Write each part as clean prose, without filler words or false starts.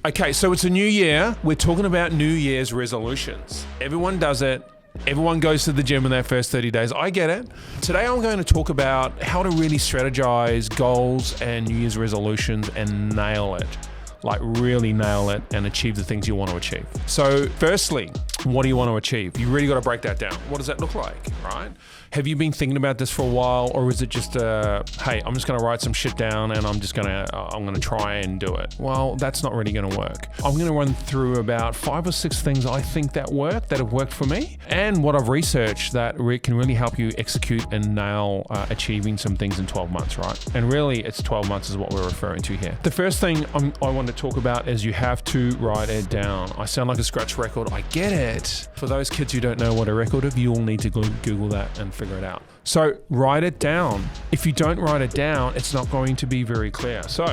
Okay, so it's a new year. We're talking about New Year's resolutions. Everyone does it. Everyone goes to the gym in their first 30 days. I get it. Today I'm going to talk about how to really strategize goals and New Year's resolutions and nail it. Like really nail it and achieve the things you want to achieve. So firstly, what do you want to achieve? You really got to break that down. What does that look like, right? Have you been thinking about this for a while, or is it just hey, I'm just going to write some shit down and I'm going to try and do it? Well, that's not really going to work. I'm going to run through about 5 or 6 things I think that have worked for me, and what I've researched that can really help you execute and nail achieving some things in 12 months, right? And really, it's 12 months is what we're referring to here. The first thing I want to talk about is you have to write it down. I sound like a scratch record. I get it. For those kids who don't know what a record is, you'll need to Google that and figure it out. So write it down. If you don't write it down, it's not going to be very clear. So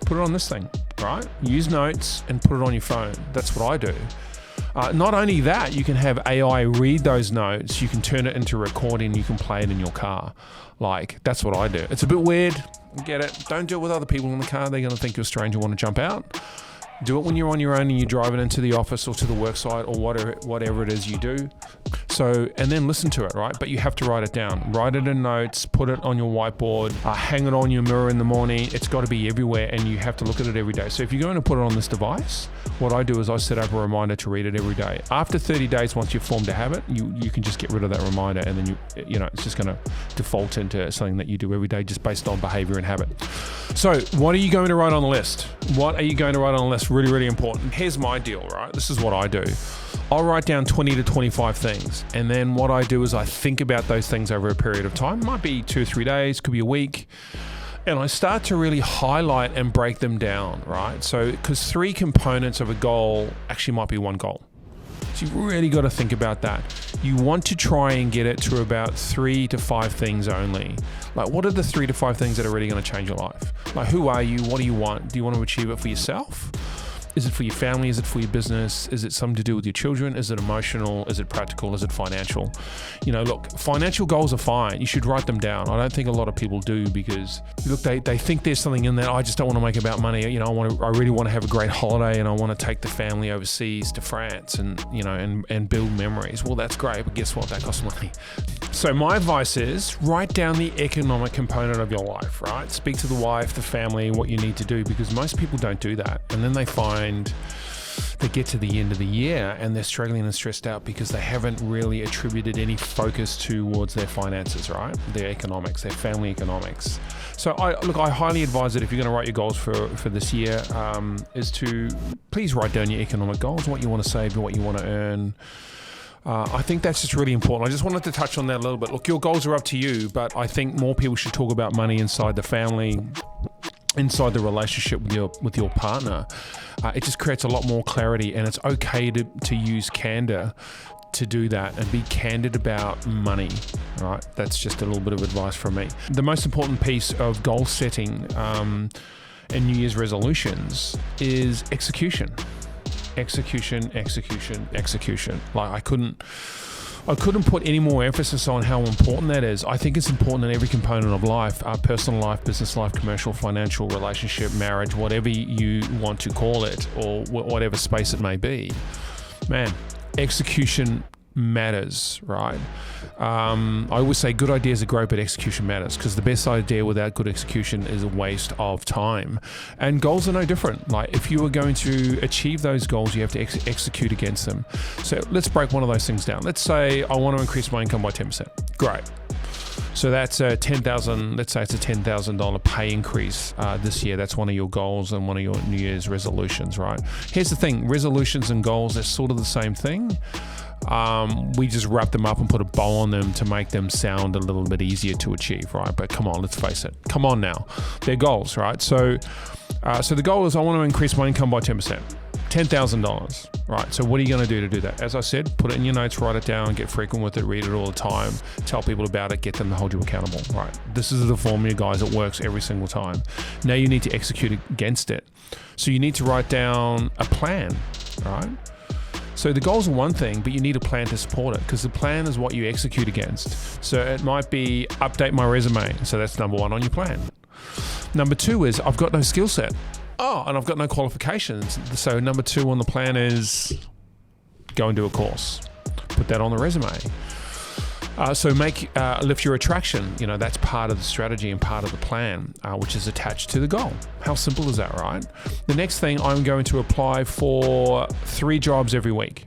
put it on this thing, right? Use notes and put it on your phone. That's what I do. Not only that, you can have AI read those notes. You can turn it into a recording. You can play it in your car. Like, that's what I do. It's a bit weird. Get it? Don't do it with other people in the car. They're going to think you're strange and want to jump out. Do it when you're on your own and you're driving into the office or to the work site or whatever it is you do. So, and then listen to it, right? But you have to write it down. Write it in notes, put it on your whiteboard, hang it on your mirror in the morning. It's got to be everywhere and you have to look at it every day. So if you're going to put it on this device, what I do is I set up a reminder to read it every day. After 30 days, once you've formed a habit, you can just get rid of that reminder, and then it's just going to default into something that you do every day just based on behavior and habit. So what are you going to write on the list? What are you going to write on the list? Really, really important. Here's my deal, right? This is what I do. I'll write down 20 to 25 things. And then what I do is I think about those things over a period of time. It might be 2 or 3 days, could be a week. And I start to really highlight and break them down, right? So, because 3 components of a goal actually might be one goal. So you've really got to think about that. You want to try and get it to about 3 to 5 things only. Like, what are the 3 to 5 things that are really going to change your life? Like, who are you? What do you want? Do you want to achieve it for yourself? Is it for your family? Is it for your business? Is it something to do with your children? Is it emotional? Is it practical? Is it financial? Look, financial goals are fine. You should write them down. I don't think a lot of people do, because look, they think there's something in there. I just don't want to make about money. I really want to have a great holiday and I want to take the family overseas to France and build memories. Well, that's great, but guess what? That costs money. So my advice is write down the economic component of your life, right? Speak to the wife, the family, what you need to do, because most people don't do that. And then they get to the end of the year and they're struggling and stressed out because they haven't really attributed any focus towards their finances, right? Their economics, their family economics. So I highly advise that if you're going to write your goals for this year, is to please write down your economic goals, what you want to save and what you want to earn. I think that's just really important. I just wanted to touch on that a little bit. Look, your goals are up to you, but I think more people should talk about money inside the family, inside the relationship with your partner. It just creates a lot more clarity, and it's okay to use candor to do that and be candid about money, right? That's just a little bit of advice from me. The most important piece of goal setting and New Year's resolutions is execution. Execution. Like, I couldn't put any more emphasis on how important that is. I think it's important in every component of life, personal life, business life, commercial, financial, relationship, marriage, whatever you want to call it, or whatever space it may be. Man, execution matters, right? I always say good ideas are great, but execution matters, because the best idea without good execution is a waste of time. And goals are no different. Like, if you are going to achieve those goals, you have to execute against them. So let's break one of those things down. Let's say I want to increase my income by 10%. Great. So that's $10,000. Let's say it's a $10,000 pay increase this year. That's one of your goals and one of your New Year's resolutions, right? Here's the thing: resolutions and goals are sort of the same thing. We just wrap them up and put a bow on them to make them sound a little bit easier to achieve, right? But come on, let's face it. Come on now, they're goals, right? So the goal is I want to increase my income by 10%. $10,000, right? So what are you going to do that? As I said, put it in your notes, write it down, get frequent with it, read it all the time, tell people about it, get them to hold you accountable, right? This is the formula, guys. It works every single time. Now you need to execute against it. So you need to write down a plan, right? So the goals are one thing, but you need a plan to support it, because the plan is what you execute against. So it might be update my resume. So that's number 1 on your plan. Number 2 is I've got no skill set. Oh, and I've got no qualifications. So number 2 on the plan is go and do a course. Put that on the resume. So lift your attraction. You know, that's part of the strategy and part of the plan, which is attached to the goal. How simple is that, right? The next thing, I'm going to apply for 3 jobs every week.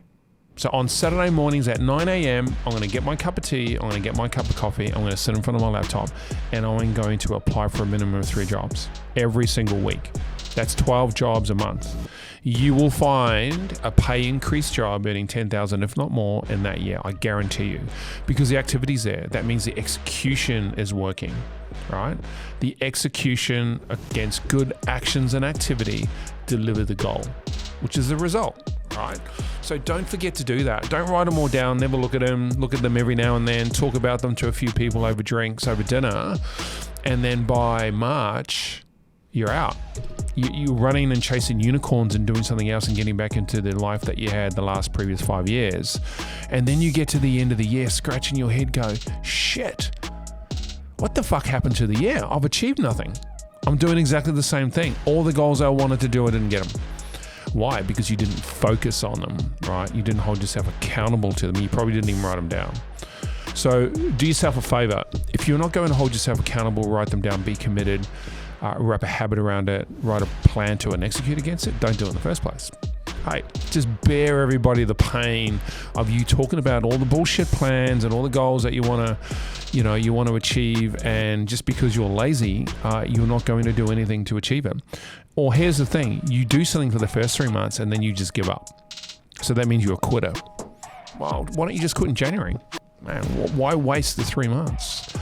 So on Saturday mornings at 9 a.m., I'm going to get my cup of tea, I'm going to get my cup of coffee, I'm going to sit in front of my laptop, and I'm going to apply for a minimum of 3 jobs every single week. That's 12 jobs a month. You will find a pay increase job earning 10,000, if not more, in that year. I guarantee you, because the activity's there. That means the execution is working, right? The execution against good actions and activity deliver the goal, which is the result, right? So don't forget to do that. Don't write them all down. Never look at them. Look at them every now and then. Talk about them to a few people over drinks, over dinner, and then by March, you're out. You're running and chasing unicorns and doing something else and getting back into the life that you had the last previous 5 years. And then you get to the end of the year, scratching your head, go, shit, what the fuck happened to the year? I've achieved nothing. I'm doing exactly the same thing. All the goals I wanted to do, I didn't get them. Why? Because you didn't focus on them, right? You didn't hold yourself accountable to them. You probably didn't even write them down. So do yourself a favor. If you're not going to hold yourself accountable, write them down, be committed, wrap a habit around it, write a plan to and execute against it. Don't do it in the first place. Hey, just bear everybody the pain of you talking about all the bullshit plans and all the goals that you want to achieve, and just because you're lazy, you're not going to do anything to achieve it. Or here's the thing, you do something for the first 3 months and then you just give up. So that means you're a quitter. Well, why don't you just quit in January? Man, why waste the 3 months?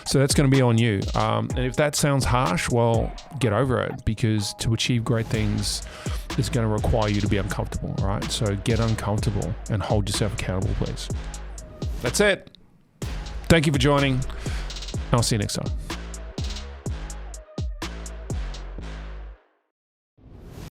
So that's going to be on you. And if that sounds harsh, well, get over it, because to achieve great things is going to require you to be uncomfortable, right? So get uncomfortable and hold yourself accountable, please. That's it. Thank you for joining. I'll see you next time.